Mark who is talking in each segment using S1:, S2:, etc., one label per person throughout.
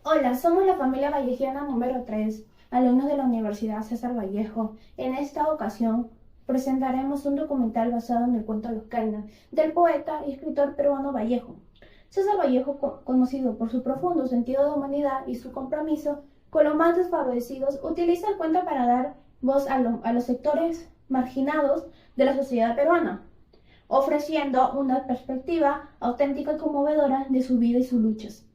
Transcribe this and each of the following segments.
S1: Hola, somos la familia vallejiana número 3, alumnos de la Universidad César Vallejo. En esta ocasión presentaremos un documental basado en el cuento Los Kainas, del poeta y escritor peruano Vallejo. César Vallejo, conocido por su profundo sentido de humanidad y su compromiso con los más desfavorecidos, utiliza el cuento para dar voz a los sectores marginados de la sociedad peruana, ofreciendo una perspectiva auténtica y conmovedora de su vida y sus luchas.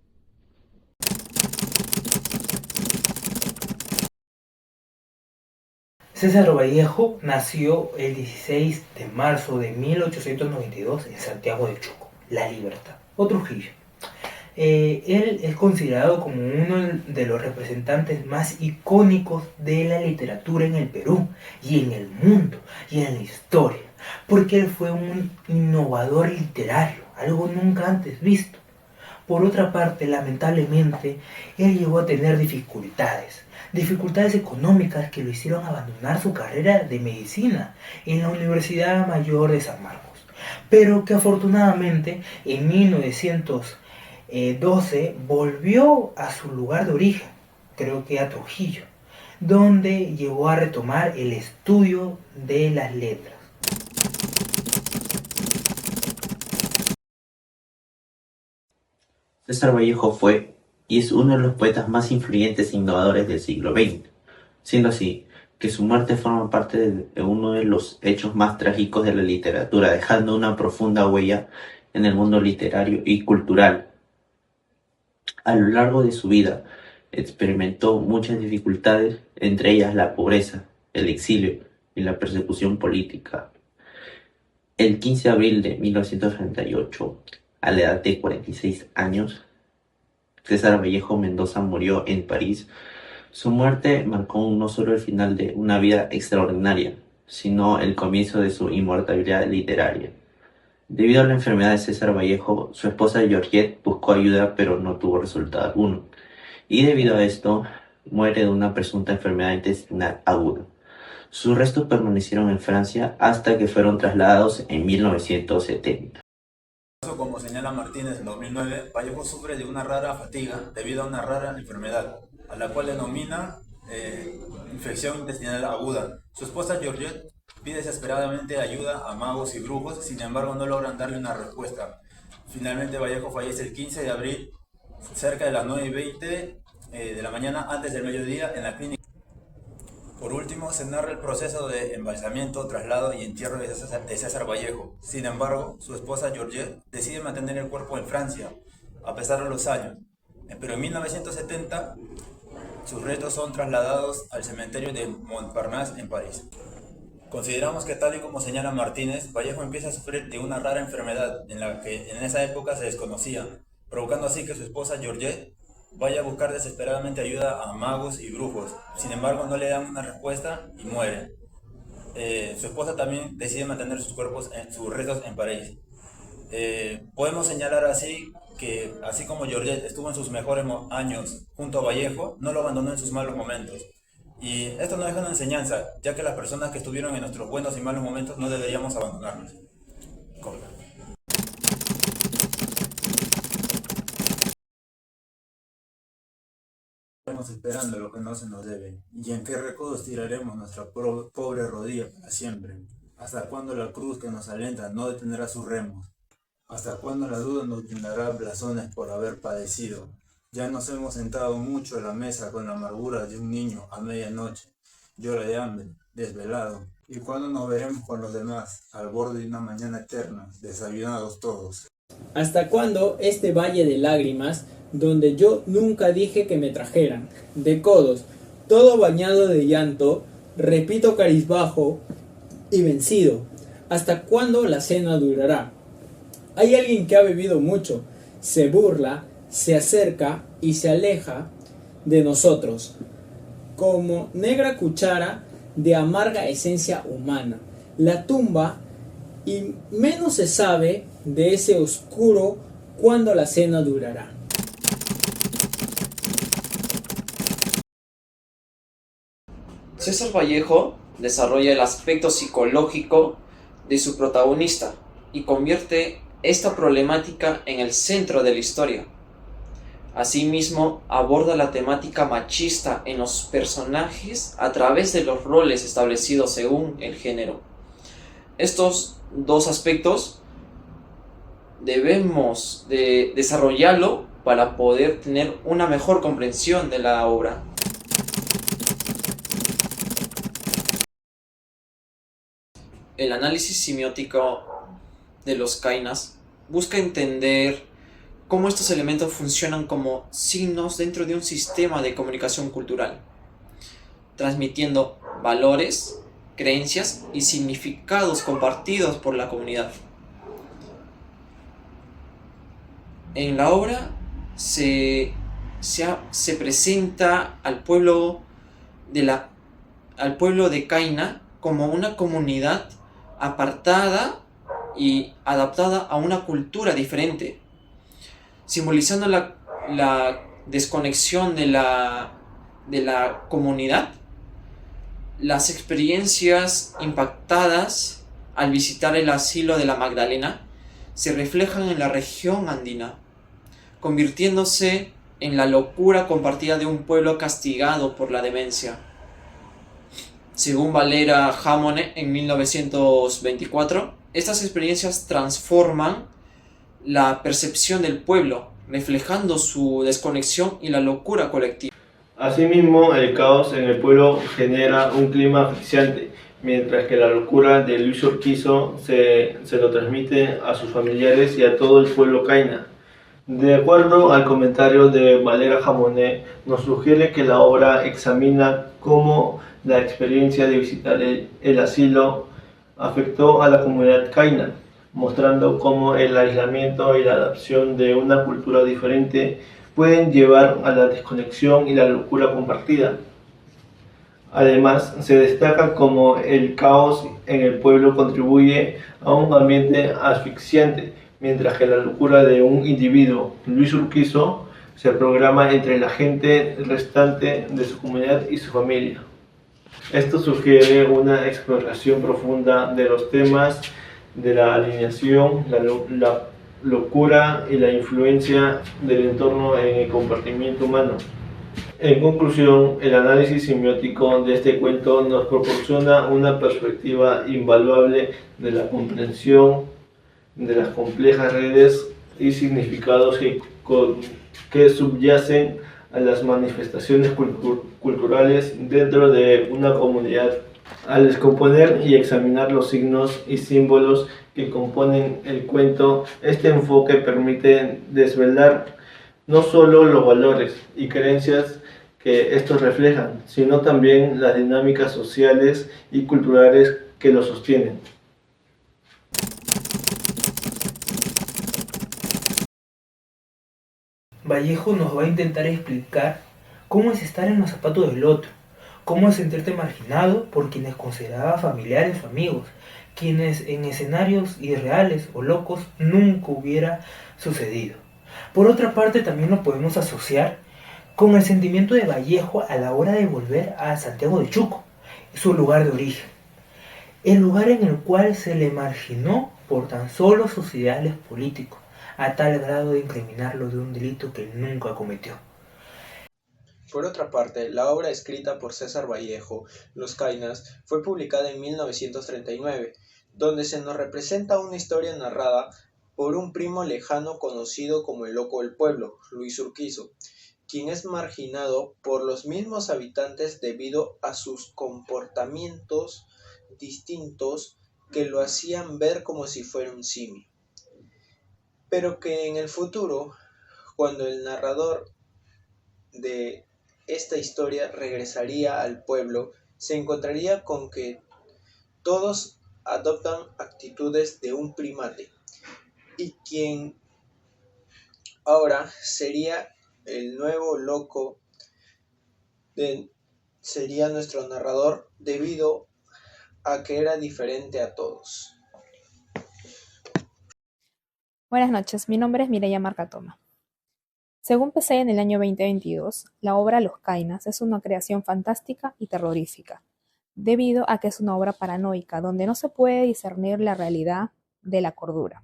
S2: César Vallejo nació el 16 de marzo de 1892 en Santiago de Chuco, La Libertad, o Trujillo. Él es considerado como uno de los representantes más icónicos de la literatura en el Perú y en el mundo y en la historia, porque él fue un innovador literario, algo nunca antes visto. Por otra parte, lamentablemente, él llegó a tener dificultades económicas que lo hicieron abandonar su carrera de medicina en la Universidad Mayor de San Marcos, pero que afortunadamente en 1912 volvió a su lugar de origen, creo que a Trujillo, donde llegó a retomar el estudio de las letras.
S3: César Vallejo fue y es uno de los poetas más influyentes e innovadores del siglo XX, siendo así que su muerte forma parte de uno de los hechos más trágicos de la literatura, dejando una profunda huella en el mundo literario y cultural. A lo largo de su vida, experimentó muchas dificultades, entre ellas la pobreza, el exilio y la persecución política. El 15 de abril de 1938, a la edad de 46 años, César Vallejo Mendoza murió en París. Su muerte marcó no solo el final de una vida extraordinaria, sino el comienzo de su inmortalidad literaria. Debido a la enfermedad de César Vallejo, su esposa Georgette buscó ayuda pero no tuvo resultado alguno. Y debido a esto, muere de una presunta enfermedad intestinal aguda. Sus restos permanecieron en Francia hasta que fueron trasladados en 1970.
S4: Como señala Martínez en 2009, Vallejo sufre de una rara fatiga debido a una rara enfermedad, a la cual denomina infección intestinal aguda. Su esposa Georgette pide desesperadamente ayuda a magos y brujos, sin embargo no logran darle una respuesta. Finalmente Vallejo fallece el 15 de abril, cerca de las 9:20 de la mañana, antes del mediodía, en la clínica. Por último, se narra el proceso de embalsamiento, traslado y entierro de César Vallejo. Sin embargo, su esposa Georgette decide mantener el cuerpo en Francia, a pesar de los años. Pero en 1970, sus restos son trasladados al cementerio de Montparnasse en París. Consideramos que, tal y como señala Martínez, Vallejo empieza a sufrir de una rara enfermedad en la que en esa época se desconocía, provocando así que su esposa Georgette vaya a buscar desesperadamente ayuda a magos y brujos. Sin embargo, no le dan una respuesta y muere. Su esposa también decide mantener sus restos en París. Podemos señalar así que, así como Georgette estuvo en sus mejores años junto a Vallejo, no lo abandonó en sus malos momentos. Y esto nos deja una enseñanza, ya que las personas que estuvieron en nuestros buenos y malos momentos no deberíamos abandonarlos. Corta. Estamos esperando lo que no se nos debe, y en qué recodos tiraremos nuestra pobre rodilla para siempre. ¿Hasta cuándo la cruz que nos alienta no detendrá sus remos? ¿Hasta cuándo la duda nos brindará blasones por haber padecido? Ya nos hemos sentado mucho a la mesa con la amargura de un niño a medianoche. Llora de hambre, desvelado. ¿Y cuándo nos veremos con los demás, al borde de una mañana eterna, desayunados todos?
S5: ¿Hasta cuándo este valle de lágrimas, donde yo nunca dije que me trajeran, de codos, todo bañado de llanto, repito cabizbajo y vencido? ¿Hasta cuándo la cena durará? Hay alguien que ha bebido mucho, se burla, se acerca y se aleja de nosotros, como negra cuchara de amarga esencia humana. La tumba, y menos se sabe de ese oscuro cuándo la cena durará.
S6: César Vallejo desarrolla el aspecto psicológico de su protagonista y convierte esta problemática en el centro de la historia. Asimismo, aborda la temática machista en los personajes a través de los roles establecidos según el género. Estos dos aspectos debemos de desarrollarlo para poder tener una mejor comprensión de la obra. El análisis semiótico de los kainas busca entender cómo estos elementos funcionan como signos dentro de un sistema de comunicación cultural, transmitiendo valores, creencias y significados compartidos por la comunidad. En la obra se presenta al pueblo de Kaina como una comunidad apartada y adaptada a una cultura diferente, simbolizando la desconexión de la comunidad, las experiencias impactadas al visitar el asilo de la Magdalena se reflejan en la región andina, convirtiéndose en la locura compartida de un pueblo castigado por la demencia. Según Valera Hamone en 1924, estas experiencias transforman la percepción del pueblo, reflejando su desconexión y la locura colectiva.
S7: Asimismo, el caos en el pueblo genera un clima asfixiante, mientras que la locura de Luis Urquizo se lo transmite a sus familiares y a todo el pueblo kaina. De acuerdo al comentario de Valera Jamonet, nos sugiere que la obra examina cómo la experiencia de visitar el asilo afectó a la comunidad kaina, mostrando cómo el aislamiento y la adaptación de una cultura diferente pueden llevar a la desconexión y la locura compartida. Además, se destaca cómo el caos en el pueblo contribuye a un ambiente asfixiante, mientras que la locura de un individuo, Luis Urquizo, se programa entre la gente restante de su comunidad y su familia. Esto sugiere una exploración profunda de los temas de la alienación, la locura y la influencia del entorno en el comportamiento humano. En conclusión, el análisis semiótico de este cuento nos proporciona una perspectiva invaluable de la comprensión de las complejas redes y significados que subyacen a las manifestaciones culturales dentro de una comunidad. Al descomponer y examinar los signos y símbolos que componen el cuento, este enfoque permite desvelar no solo los valores y creencias que estos reflejan, sino también las dinámicas sociales y culturales que los sostienen.
S2: Vallejo nos va a intentar explicar cómo es estar en los zapatos del otro, cómo es sentirte marginado por quienes consideraba familiares o amigos, quienes en escenarios irreales o locos nunca hubiera sucedido. Por otra parte, también lo podemos asociar con el sentimiento de Vallejo a la hora de volver a Santiago de Chuco, su lugar de origen, el lugar en el cual se le marginó por tan solo sus ideales políticos, a tal grado de incriminarlo de un delito que él nunca cometió.
S5: Por otra parte, la obra escrita por César Vallejo, Los Kainas, fue publicada en 1939, donde se nos representa una historia narrada por un primo lejano conocido como el loco del pueblo, Luis Urquizo, quien es marginado por los mismos habitantes debido a sus comportamientos distintos que lo hacían ver como si fuera un simio. Pero que en el futuro, cuando el narrador de esta historia regresaría al pueblo, se encontraría con que todos adoptan actitudes de un primate, y quien ahora sería el nuevo loco sería nuestro narrador, debido a que era diferente a todos.
S8: Buenas noches, mi nombre es Mireya Marcatoma. Según PC en el año 2022, la obra Los Kainas es una creación fantástica y terrorífica, debido a que es una obra paranoica donde no se puede discernir la realidad de la cordura,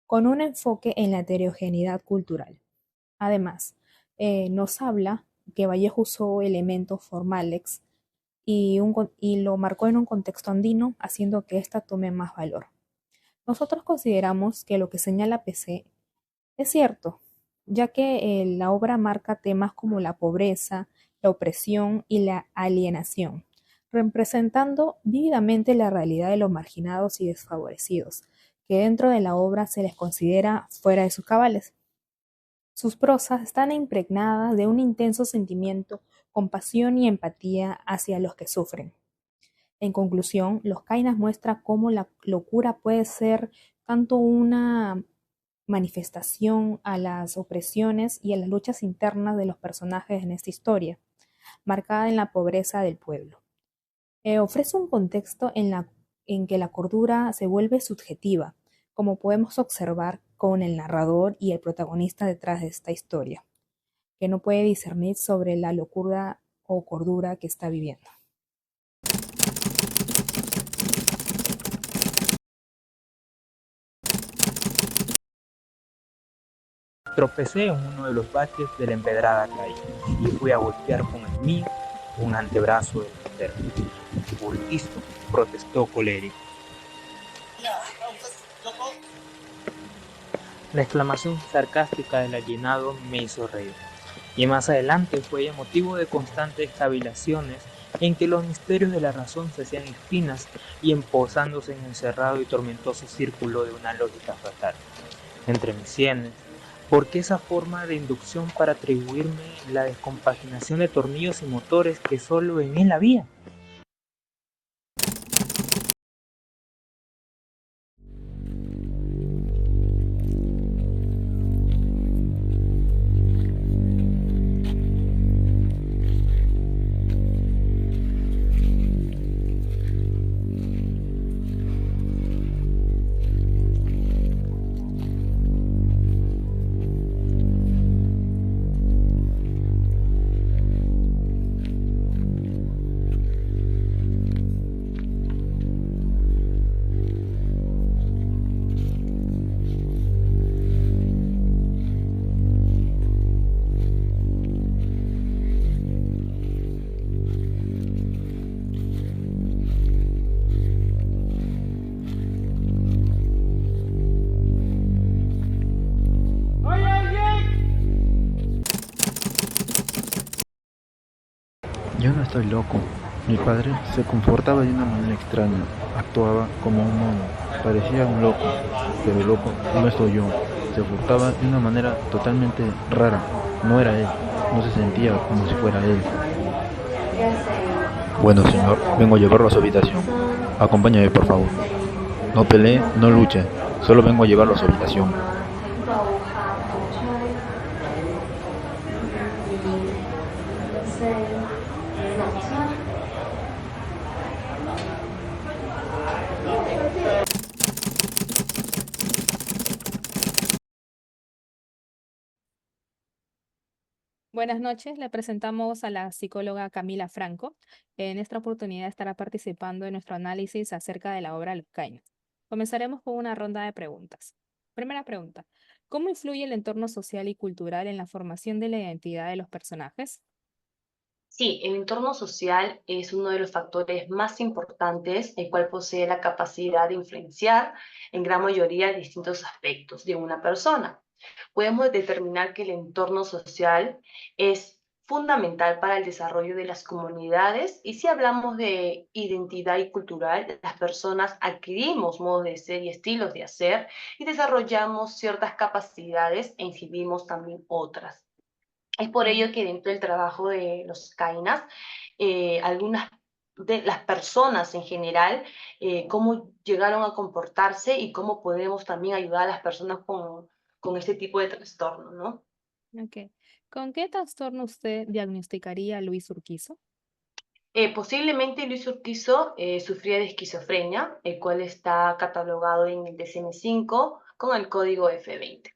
S8: con un enfoque en la heterogeneidad cultural. Además, nos habla que Vallejo usó elementos formales y lo marcó en un contexto andino, haciendo que ésta tome más valor. Nosotros consideramos que lo que señala PC es cierto, ya que la obra marca temas como la pobreza, la opresión y la alienación, representando vívidamente la realidad de los marginados y desfavorecidos, que dentro de la obra se les considera fuera de sus cabales. Sus prosas están impregnadas de un intenso sentimiento, compasión y empatía hacia los que sufren. En conclusión, Los Kainas muestra cómo la locura puede ser tanto una manifestación a las opresiones y a las luchas internas de los personajes en esta historia, marcada en la pobreza del pueblo. Ofrece un contexto en que la cordura se vuelve subjetiva, como podemos observar con el narrador y el protagonista detrás de esta historia, que no puede discernir sobre la locura o cordura que está viviendo.
S2: Tropecé en uno de los baches de la empedrada calle y fui a golpear con el mío un antebrazo del enfermo. Urquizo protestó colérico. La exclamación sarcástica del alienado me hizo reír, y más adelante fue motivo de constantes cavilaciones en que los misterios de la razón se hacían espinas y empozándose en el cerrado y tormentoso círculo de una lógica fatal. Entre mis sienes, ¿por qué esa forma de inducción para atribuirme la descompaginación de tornillos y motores que solo en él había?
S9: Yo no estoy loco. Mi padre se comportaba de una manera extraña, actuaba como un mono, parecía un loco, pero loco no estoy yo. Se portaba de una manera totalmente rara, no era él, no se sentía como si fuera él. Bueno, señor, vengo a llevarlo a su habitación. Acompáñame, por favor. No pelee, no luche, solo vengo a llevarlo a su habitación.
S8: Buenas noches, le presentamos a la psicóloga Camila Franco. En esta oportunidad estará participando en nuestro análisis acerca de la obra Los Kainas. Comenzaremos con una ronda de preguntas. Primera pregunta, ¿cómo influye el entorno social y cultural en la formación de la identidad de los personajes?
S10: Sí, el entorno social es uno de los factores más importantes, el cual posee la capacidad de influenciar en gran mayoría distintos aspectos de una persona. Podemos determinar que el entorno social es fundamental para el desarrollo de las comunidades y si hablamos de identidad y cultural, las personas adquirimos modos de ser y estilos de hacer y desarrollamos ciertas capacidades e inhibimos también otras. Es por ello que dentro del trabajo de los Kainas, algunas de las personas en general, cómo llegaron a comportarse y cómo podemos también ayudar a las personas con este tipo de trastorno, ¿no?
S8: Ok. ¿Con qué trastorno usted diagnosticaría a Luis Urquizo?
S10: Posiblemente Luis Urquizo sufría de esquizofrenia, el cual está catalogado en el DSM-5 con el código F20.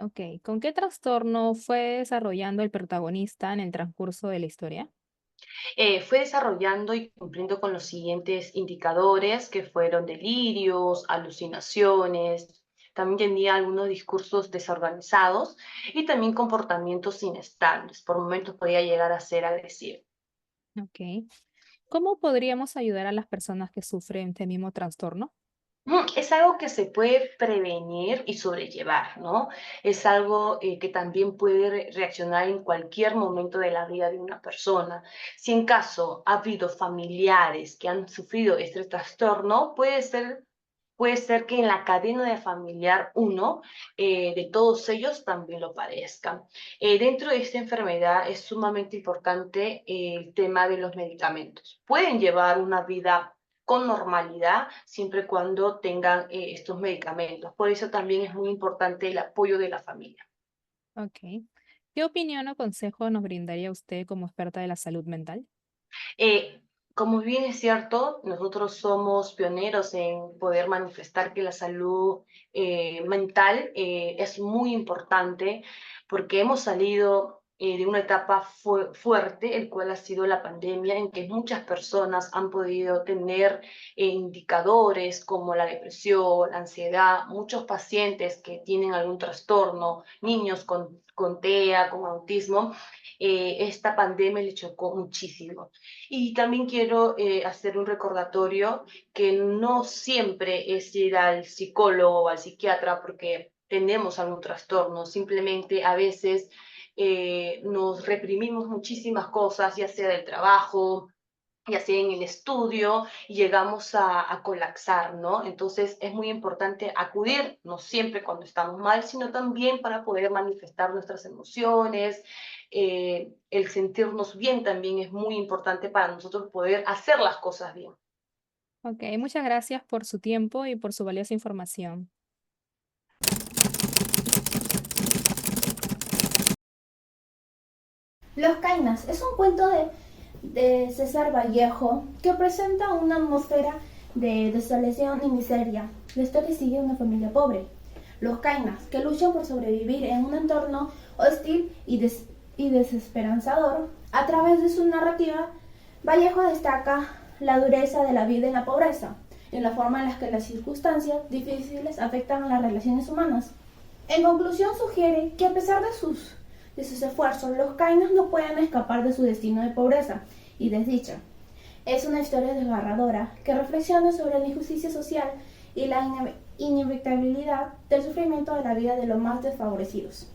S8: Ok. ¿Con qué trastorno fue desarrollando el protagonista en el transcurso de la historia?
S10: Fue desarrollando y cumpliendo con los siguientes indicadores que fueron delirios, alucinaciones, También tenía algunos discursos desorganizados y también comportamientos inestables. Por momentos podía llegar a ser agresivo.
S8: Ok. ¿Cómo podríamos ayudar a las personas que sufren este mismo trastorno?
S10: Es algo que se puede prevenir y sobrellevar, ¿no? Es algo que también puede reaccionar en cualquier momento de la vida de una persona. Si en caso ha habido familiares que han sufrido este trastorno, puede ser que en la cadena de familiar uno de todos ellos también lo padezcan. Dentro de esta enfermedad es sumamente importante el tema de los medicamentos. Pueden llevar una vida con normalidad siempre y cuando tengan estos medicamentos. Por eso también es muy importante el apoyo de la familia.
S8: Ok. ¿Qué opinión o consejo nos brindaría usted como experta de la salud mental?
S10: Eh, Como bien es cierto, nosotros somos pioneros en poder manifestar que la salud mental es muy importante porque hemos salido de una etapa fuerte, el cual ha sido la pandemia, en que muchas personas han podido tener indicadores como la depresión, la ansiedad, muchos pacientes que tienen algún trastorno, niños con TEA, con autismo, esta pandemia le chocó muchísimo. Y también quiero hacer un recordatorio que no siempre es ir al psicólogo o al psiquiatra porque tenemos algún trastorno, simplemente a veces nos reprimimos muchísimas cosas, ya sea del trabajo, ya sea en el estudio, y llegamos a colapsar, ¿no? Entonces es muy importante acudir, no siempre cuando estamos mal, sino también para poder manifestar nuestras emociones. El sentirnos bien también es muy importante para nosotros poder hacer las cosas bien.
S8: Ok, muchas gracias por su tiempo y por su valiosa información.
S1: Los Cainas es un cuento de César Vallejo que presenta una atmósfera de desolación y miseria. La historia sigue a una familia pobre, los Cainas, que luchan por sobrevivir en un entorno hostil y desesperanzador. A través de su narrativa, Vallejo destaca la dureza de la vida en la pobreza, en la forma en la que las circunstancias difíciles afectan a las relaciones humanas. En conclusión, sugiere que a pesar de sus esfuerzos, los Cainas no pueden escapar de su destino de pobreza y desdicha. Es una historia desgarradora que reflexiona sobre la injusticia social y la inevitabilidad del sufrimiento de la vida de los más desfavorecidos.